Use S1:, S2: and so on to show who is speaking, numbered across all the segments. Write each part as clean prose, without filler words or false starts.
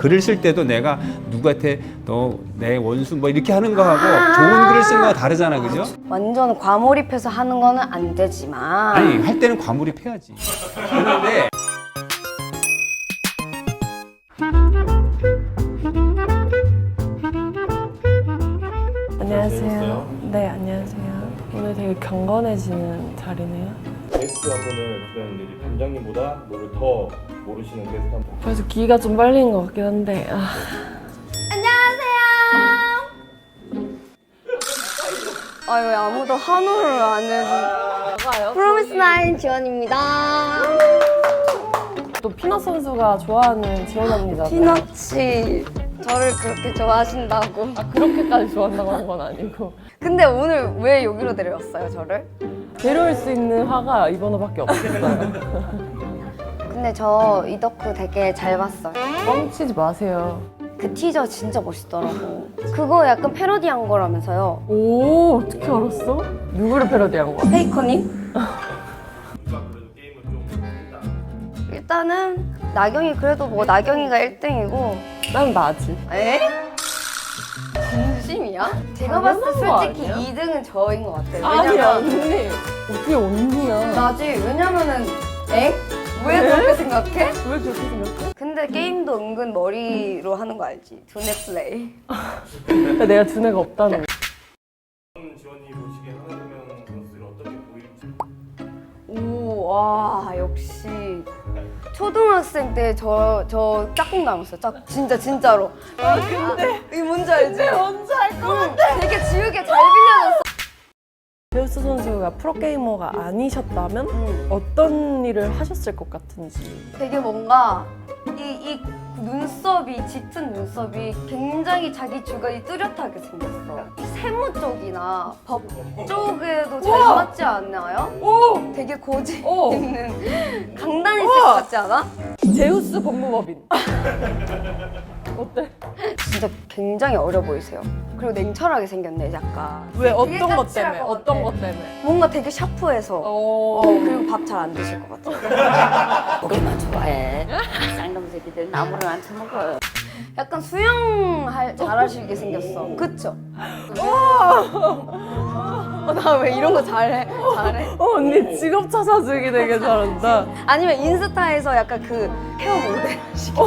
S1: 글을 쓸 때도 내가 누구한테 너 내 원수 뭐 이렇게 하는 거하고 좋은 글을 쓰는 거가 다르잖아, 그죠?
S2: 완전 과몰입해서 하는 거는 안 되지만
S1: 아니 할 때는 과몰입해야지. 그런데
S3: 안녕하세요. 네, 안녕하세요. 오늘 되게 경건해지는 자리네요.
S4: 게스트 한 분을 기다렸는데 반장님보다 노를 더 모르시는 게스트 한 분.
S3: 그래서 기가 좀 빨린 것 같긴 한데
S2: 아, 왜 아무도 한호를 안 해줘. 프로미스 나인 지원입니다.
S3: 또 피넛 선수가 좋아하는 지원 언니잖아요.
S2: 피너치 저를 그렇게 좋아하신다고.
S3: 그렇게까지 좋아한다고 한 건 아니고
S2: 근데 오늘 왜 여기로 데려왔어요, 저를?
S3: 데려올 수 있는 화가 이번호밖에 없었어요.
S2: 근데 저 이 덕후 되게 잘 봤어요.
S3: 뻥치지 마세요.
S2: 그 티저 진짜 멋있더라고. 그거 약간 패러디한 거라면서요.
S3: 오, 어떻게 알았어? 누구를 패러디한 거야?
S2: 페이커님? 일단은 나경이 그래도 뭐 나경이가 1등이고.
S3: 난 나지.
S2: 에? 진심이야? 제가 봤을 때
S3: 당연한 거
S2: 솔직히
S3: 아니야?
S2: 2등은 저인 것 같아요.
S3: 아니야,
S2: 왜냐면
S3: 언니. 어떻게 언니야?
S2: 나지. 왜냐면은 엥? 왜 그렇게 생각해?
S3: 왜 그렇게 생각해?
S2: 근데 게임도 은근 머리로 하는 거 알지? 두뇌 플레이.
S3: 내가 두뇌가 없다는 거.
S4: 지원이 보시기에 하나되면 선수들이 어떻게 보일지.
S2: 오, 와, 역시. 초등학생 때 저 짝꿍 닮았어요. 진짜, 진짜로. 아, 근데. 이게 뭔지 알지?
S3: 뭔지 알 것 같아.
S2: 되게 지우개 잘 빌려줬어.
S3: 제우스 선수가 프로게이머가 아니셨다면
S2: 응.
S3: 어떤 일을 하셨을 것 같은지.
S2: 되게 뭔가 이 눈썹이 짙은 눈썹이 굉장히 자기 주관이 뚜렷하게 생겼어. 이 세무 쪽이나 법 쪽에도 잘
S3: 우와!
S2: 맞지 않나요?
S3: 오!
S2: 되게 고집
S3: 오!
S2: 있는 강단 있을 것 같지 않아?
S3: 제우스 법무법인. 어때?
S2: 진짜 굉장히 어려 보이세요. 그리고 냉철하게 생겼네, 약간.
S3: 왜
S2: 되게
S3: 어떤 것
S2: 까칠할
S3: 때문에?
S2: 것
S3: 어떤
S2: 같아.
S3: 것 때문에?
S2: 뭔가 되게 샤프해서. 그리고 밥 잘 안 드실 것 같아요.
S5: 고기만 좋아해. 쌍놈 새끼들 나무를 안 처먹어.
S2: 약간 수영 잘하시게 생겼어. 그쵸? 나 왜 이런 거 잘해?
S3: 언니 직업 찾아주기 되게 잘한다.
S2: 아니면 인스타에서 약간 그 헤어 모델 하시게.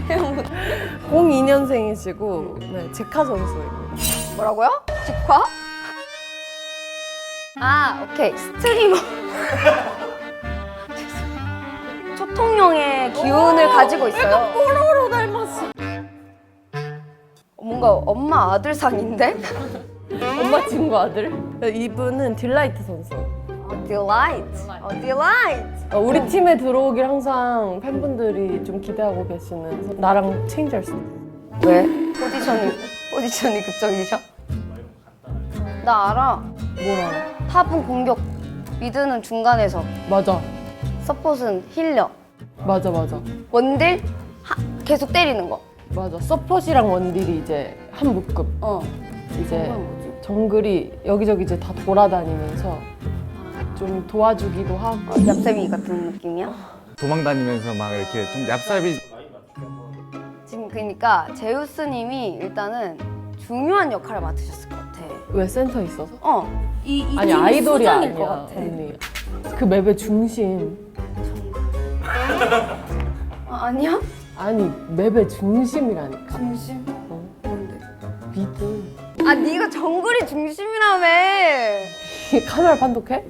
S2: 헤어 모델.
S3: 02년생이시고 네, 제카 선수입니다.
S2: 뭐라고요? 직화? 아, 오케이. 스트리머. 초통령의 기운을 가지고 있어요.
S3: 뽀로로 닮았어.
S2: 뭔가 엄마 아들 상인데?
S3: 엄마 친구 아들. 이분은 딜라이트 선수.
S2: 딜라이트. 딜라이트.
S3: 우리 팀에 들어오길 항상 팬분들이 좀 기대하고 계시는 나랑 체인지할 수 있어.
S2: 왜? 포지션이 그쪽이셔? 나 알아.
S3: 뭘 알아?
S2: 탑은 공격, 미드는 중간에서,
S3: 맞아.
S2: 서폿은 힐러,
S3: 맞아.
S2: 원딜 계속 때리는 거.
S3: 맞아. 서폿이랑 원딜이 이제 한 묶음. 이제
S2: 그건 뭐지?
S3: 정글이 여기저기 이제 다 돌아다니면서 좀 도와주기도 하고.
S2: 얍쌤이 같은 느낌이야?
S1: 도망다니면서 막 이렇게 좀 얍삽이
S2: 지금 그러니까 제우스님이 일단은 중요한 역할을 맡으셨을 것 같아.
S3: 왜 센터 있어서?
S2: 이
S3: 아니
S2: 팀이
S3: 아이돌이
S2: 수장일 것
S3: 아니야
S2: 같아.
S3: 언니. 그 맵의 중심.
S2: 아니야?
S3: 아니 맵의 중심이라니까.
S2: 중심? 뭔데?
S3: 미드.
S2: 아, 네가 정글이 중심이라며.
S3: 카메라 판독해?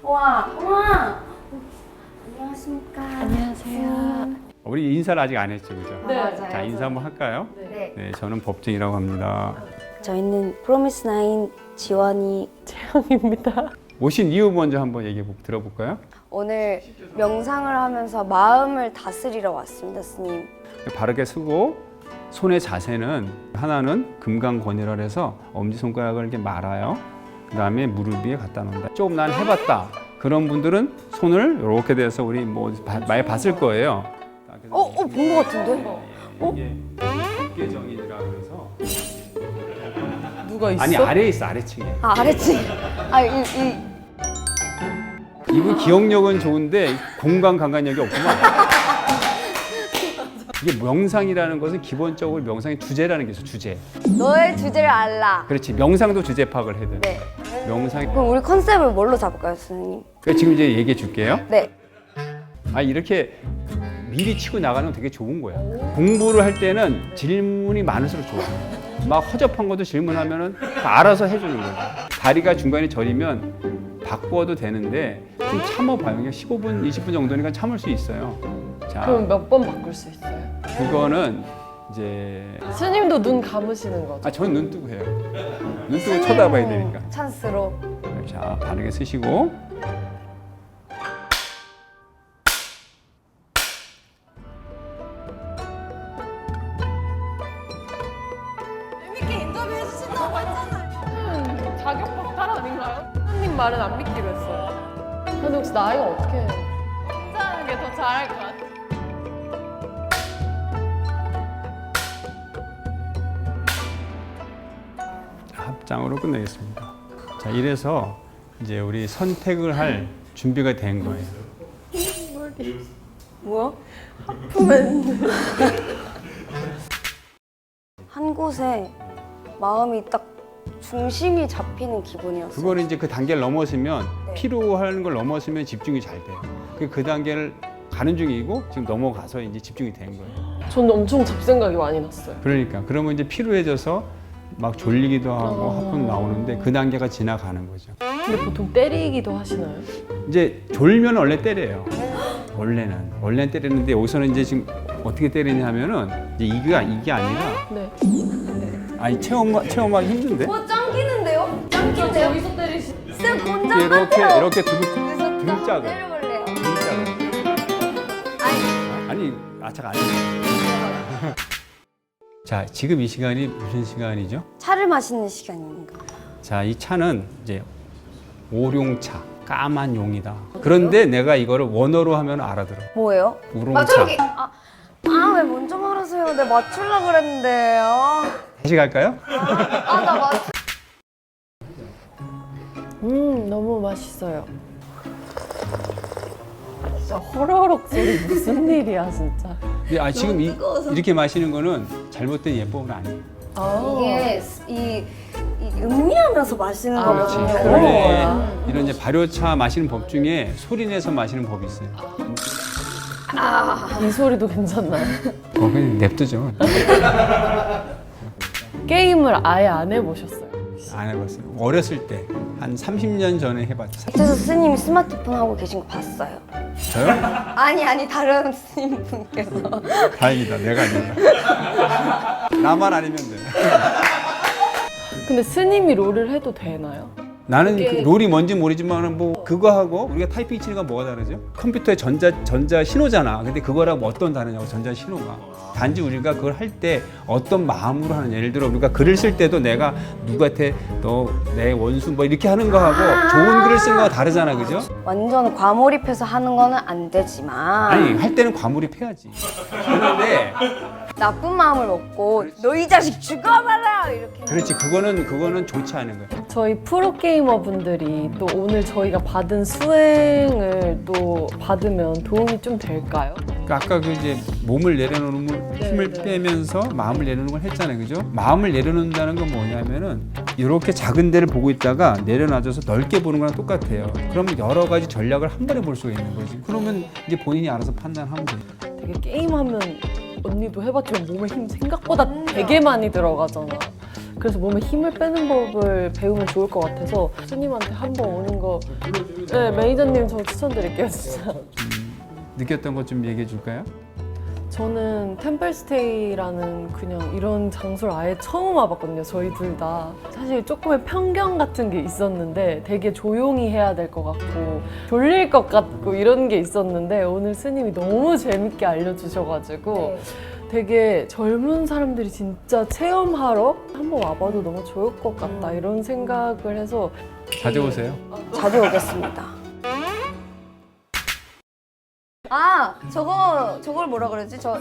S2: 와. 안녕하십니까.
S3: 안녕하세요.
S1: 우리 인사를 아직 안 했죠, 그죠?
S3: 네.
S2: 맞아요.
S1: 자, 인사 한번 할까요?
S2: 네.
S1: 네, 저는 법정이라고 합니다.
S2: 저희는 프로미스 나인 지원이
S3: 태영입니다.
S1: 오신 이유 먼저 한번 들어볼까요?
S2: 오늘 명상을 하면서 마음을 다스리러 왔습니다, 스님.
S1: 바르게 쓰고 손의 자세는 하나는 금강권이라 해서 엄지손가락을 이렇게 말아요. 그 다음에 무릎 위에 갖다 놓는다. 조금 난 해봤다. 그런 분들은 손을 이렇게 돼서 우리 뭐 많이 봤을 거예요.
S2: 본 것 같은데?
S1: 이게 어깨정이라 그래서
S3: 수가 있어?
S1: 아니 아래에 있어 아래층에.
S2: 아, 아래층. 아,
S1: 이분 기억력은 좋은데 공간 감각력이 없구만. 이게 명상이라는 것은 기본적으로 명상의 주제라는 게 있어. 주제.
S2: 너의 주제를 알라.
S1: 그렇지. 명상도 주제 파악을 해야 돼.
S2: 네.
S1: 명상이.
S2: 그럼 우리 컨셉을 뭘로 잡을까요, 선생님?
S1: 지금 이제 얘기해 줄게요.
S2: 네.
S1: 아 이렇게 미리 치고 나가는 건 되게 좋은 거야. 공부를 할 때는 질문이 많을수록 좋아. 막 허접한 것도 질문하면은 알아서 해주는 거야. 다리가 중간에 저리면 바꿔도 되는데 좀 참아봐요. 그냥 15분, 20분 정도니까 참을 수 있어요. 자,
S3: 그럼 몇 번 바꿀 수 있어요?
S1: 그거는 이제
S3: 스님도 눈 감으시는 거죠?
S1: 저는 눈 뜨고 해요. 눈 뜨고 쳐다봐야 되니까.
S2: 찬스로.
S1: 자, 바르게 쓰시고.
S2: 재밌게 인터뷰 해주신다고 했잖아요.
S3: 자격 박탈 아닌가요? 스님 말은 안 믿기로 했어요. 근데 혹시 나이가 어떻게 해요? 혼자 하는 게 더 잘할 것 같아.
S1: 합장으로 끝내겠습니다. 자, 이래서 이제 우리 선택을 할 준비가 된 거예요.
S2: 뭐야? 한 곳에 마음이 딱 중심이 잡히는 기분이었어요.
S1: 그거를 이제 그 단계를 넘어서면
S2: 네.
S1: 피로하는 걸 넘어서면 집중이 잘 돼요. 그 단계를 가는 중이고 지금 넘어가서 이제 집중이 된 거예요.
S3: 저는 엄청 잡생각이 많이 났어요.
S1: 그러니까 그러면 이제 피로해져서 막 졸리기도 하고 하품 나오는데 그 단계가 지나가는 거죠.
S3: 근데 보통 때리기도 하시나요?
S1: 이제 졸면 원래 때려요. 원래는 때리는데 여기서는 이제 지금 어떻게 때리냐 하면은 이제 이게 아니라
S3: 네.
S1: 아니 체험하기 힘든데
S2: 짱기는데요? 짱기는데요?
S3: 여기서 때리시.
S2: 쌤 곤장 같아요.
S1: 이렇게 등짝을
S2: 때려볼래요.
S1: 아니 아착 아니에요. 자, 지금 이 시간이 무슨 시간이죠?
S2: 차를 마시는 시간입니다.
S1: 자, 이 차는 이제 오룡차, 까만 용이다. 그런데 내가 이거를 원어로 하면 알아들어.
S2: 뭐예요?
S1: 우롱차.
S2: 왜 먼저 말하세요? 내가 맞추려고 그랬는데.
S1: 다시 갈까요?
S2: 나 맞추.
S3: 너무 맛있어요. 진짜 허러럭 소리 무슨 일이야 진짜.
S1: 지금 이렇게 마시는 거는 잘못된 예법은 아니에요.
S2: 이게 이 음미하면서 마시는
S1: 그렇지.
S2: 거거든요.
S3: 그런
S1: 원래
S3: 거야.
S1: 이런 이제 발효차 마시는 법 중에 소리 내서 마시는 법이 있어요.
S3: 이 소리도 괜찮나요?
S1: 그냥 냅두죠.
S3: 게임을 아예 안 해보셨어요?
S1: 안 해봤어요. 어렸을 때 한 30년 전에 해봤죠.
S2: 그래서 스님이 스마트폰 하고 계신 거 봤어요.
S1: 저요?
S2: 아니 다른 스님 분께서.
S1: 다행이다. 내가 아니라. 나만 아니면 돼.
S3: 근데 스님이 롤을 해도 되나요?
S1: 나는 그 롤이 뭔지 모르지만 뭐 그거 하고 우리가 타이핑 치는 건 뭐가 다르죠? 컴퓨터의 전자 신호잖아. 근데 그거랑 뭐 어떤 다르냐고 전자 신호가. 단지 우리가 그걸 할 때 어떤 마음으로 하는 예를 들어 우리가 글을 쓸 때도 내가 누구한테 너 내 원수 뭐 이렇게 하는 거하고 좋은 글을 쓰는 거가 다르잖아, 그죠?
S2: 완전 과몰입해서 하는 거는 안 되지만
S1: 아니 할 때는 과몰입해야지. 그런데
S2: 나쁜 마음을 먹고 너 이 자식 죽어봐라 이렇게.
S1: 그렇지 그거는 좋지 않은 거야.
S3: 저희 프로게이머 분들이 또 오늘 저희가 받은 수행을 또 받으면 도움이 좀 될까요?
S1: 그러니까 아까 그 이제 몸을 내려놓는 힘을 빼면서 마음을 내려놓는 걸 했잖아요, 그죠? 마음을 내려놓는다는 건 뭐냐면은 이렇게 작은 데를 보고 있다가 내려놔줘서 넓게 보는 거랑 똑같아요. 그러면 여러 가지 전략을 한 번에 볼 수가 있는 거지. 그러면 이제 본인이 알아서 판단하면 돼.
S3: 되게 게임하면 언니도 해봤지만 몸에 힘 생각보다 되게 많이 들어가잖아. 그래서 몸에 힘을 빼는 법을 배우면 좋을 것 같아서 스님한테 한번 오는 거 네, 매니저님 저 추천드릴게요 진짜.
S1: 느꼈던 것 좀 얘기해 줄까요?
S3: 저는 템플스테이라는 그냥 이런 장소를 아예 처음 와봤거든요. 저희 둘 다. 사실 조금의 편견 같은 게 있었는데 되게 조용히 해야 될 것 같고 졸릴 것 같고 이런 게 있었는데 오늘 스님이 너무 재밌게 알려주셔가지고 되게 젊은 사람들이 진짜 체험하러 한번 와봐도 너무 좋을 것 같다 이런 생각을 해서
S1: 자주 오세요.
S2: 자주 오겠습니다. 저걸 뭐라 그러지? 저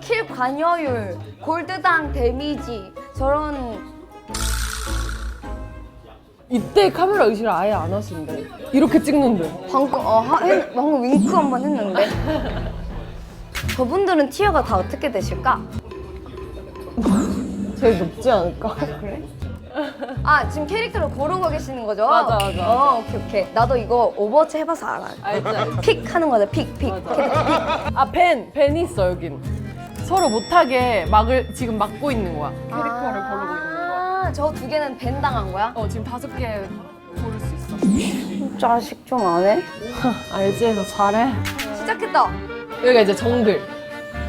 S2: 킬 관여율, 골드당 데미지 저런
S3: 이때 카메라 의식을 아예 안 하신대. 이렇게 찍는데.
S2: 방금 윙크 한 번 했는데. 저분들은 티어가 다 어떻게 되실까?
S3: 제일 높지 않을까?
S2: 그래? 아 지금 캐릭터를 고르고 계시는 거죠?
S3: 맞아.
S2: 오케이. 나도 이거 오버워치 해봐서 알아.
S3: 알지.
S2: 픽 하는 거다. 픽.
S3: 아, 벤이 있어, 여긴. 서로 못하게 지금 막고 있는 거야. 캐릭터를 고르고 있는 거야.
S2: 저 두 개는 밴 당한 거야?
S3: 지금 5개 고를 수 있어.
S2: 자식 좀 안 해?
S3: 알지? 너 잘해.
S2: 시작했다.
S3: 여기가 이제 정글.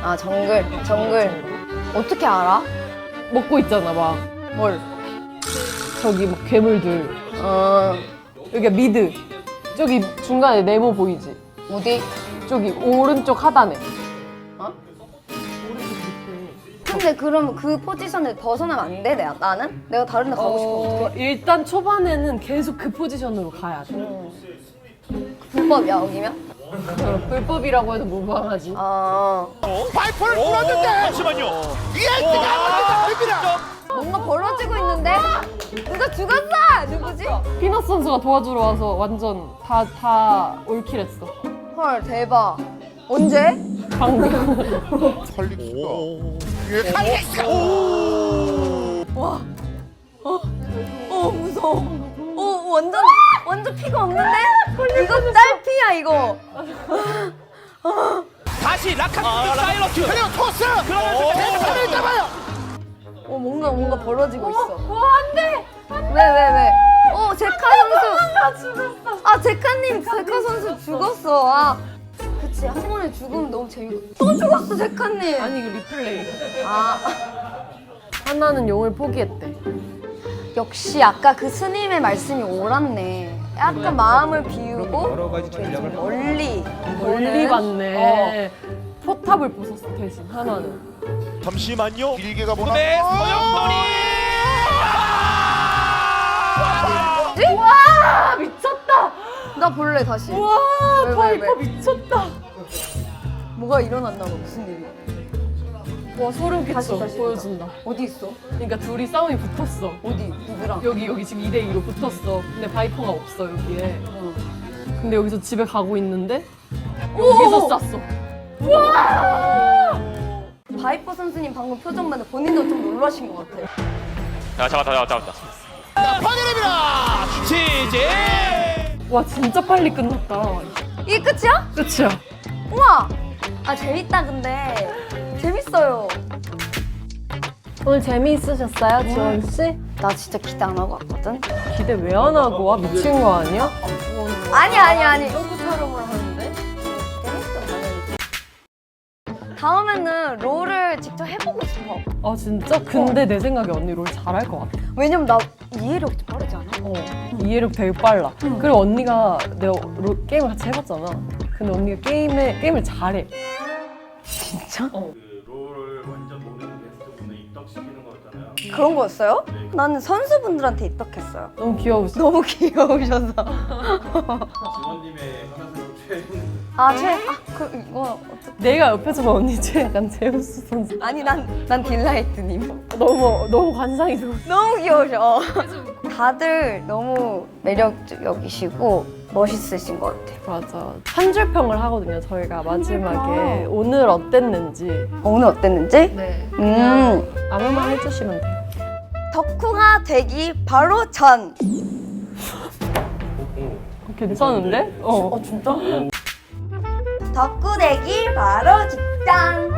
S2: 아 정글. 어떻게 알아?
S3: 먹고 있잖아, 막.
S2: 뭘?
S3: 저기 막 괴물들. 여기가 미드. 저기 중간에 네모 보이지?
S2: 어디?
S3: 저기 오른쪽 하단에.
S2: 근데 그럼 그 포지션을 벗어나면 안 돼? 나는? 내가 다른 데 가고 싶으면 어떡해?
S3: 일단 초반에는 계속 그 포지션으로 가야 돼.
S2: 불법이야 여기면?
S3: 불법이라고 해도 무방하지.
S6: 파이프를 불었는데 잠시만요.
S2: 뭔가 벌어지고 있는데? 누가 죽었어! 누구지?
S3: 피넛 선수가 도와주러 와서 완전 다 올킬했어.
S2: 헐 대박. 언제?
S3: 방금.
S2: 무서워. 완전 피가 없는데? 이거 딸피야 이거.
S6: 다시 라칸 사이러스 그리고 토스 그러면서 손을 잡아요.
S2: 뭔가 벌어지고 있어. 안돼. 왜? 제카 선수. 나 죽었어. 제카 선수 죽었어. 그치 한 번에 죽으면 너무 재밌고 또 죽었어 제카님.
S3: 아니, 이거 리플레이.
S2: 하나는 용을 포기했대. 역시 아까 그 스님의 말씀이 옳았네. 약간 마음을 비우고
S1: 여러 가지 전략을
S2: 멀리
S3: 봤네. 포탑을 부쉈어, 대신 하나는.
S6: 잠시만요.
S7: 길게 가보나?
S6: 네, 소영돌이.
S3: 와, 미쳤다.
S2: 나 볼래 다시.
S3: 와,
S2: 왜?
S3: 파이퍼 미쳤다.
S2: 뭐가 일어났나 봐. 무슨 일이?
S3: 와, 소름 끼쳐.
S2: 다시
S3: 보여준다.
S2: 어디 있어?
S3: 그러니까 둘이 싸움이 붙었어.
S2: 어디? 누구랑?
S3: 여기 지금 2대2로 붙었어. 근데 바이퍼가 없어, 여기에. 근데 여기서 집에 가고 있는데 여기서 쐈어.
S2: 바이퍼 선수님 방금 표정 봤는데 본인도 좀 놀라신 것 같아요.
S8: 야, 잡았다.
S6: 파괴됩니다. 치즈.
S3: 와, 진짜 빨리 끝났다.
S2: 이게 끝이야?
S3: 끝이야.
S2: 우와! 재밌다 근데. 재밌어요.
S3: 오늘 재미있으셨어요, 지원 씨?
S2: 나 진짜 기대 안 하고 왔거든?
S3: 기대 왜 안 하고 와? 미친 거 아니야?
S2: 아니.
S3: 너무 촬영을 하는데?
S2: 재밌어 당연히. 다음에는 롤을 직접 해보고 싶어.
S3: 아, 진짜? 근데 내 생각에 언니 롤 잘할 것 같아.
S2: 왜냐면 나 이해력이 좀 빠르지 않아?
S3: 이해력 되게 빨라. 그리고 언니가 내가 게임을 같이 해봤잖아. 근데 언니가 게임을 잘해.
S2: 진짜?
S4: 그 롤을 완전 모르는 게스트분을 입덕시키는 거였잖아요.
S2: 그런 거였어요? 나는 선수분들한테 입덕했어요.
S3: 너무 귀여우시죠?
S2: 너무 귀여우셔서.
S4: 지원님의 하나로 최애는
S2: 이거
S3: 내가 옆에서 봐, 언니 약간 제우스 선수.
S2: 아니 난 딜라이트님.
S3: 너무 관상이 좋아.
S2: 너무 귀여우셔. 다들 너무 매력적이시고 멋있으신 것 같아요.
S3: 맞아. 한 줄 평을 하거든요, 저희가 마지막에. 오늘 어땠는지.
S2: 오늘 어땠는지?
S3: 네. 아무 말 해주시면 돼요.
S2: 덕후가 되기 바로 전.
S3: 괜찮은데? 진짜?
S2: 덕후 되기 바로 직장.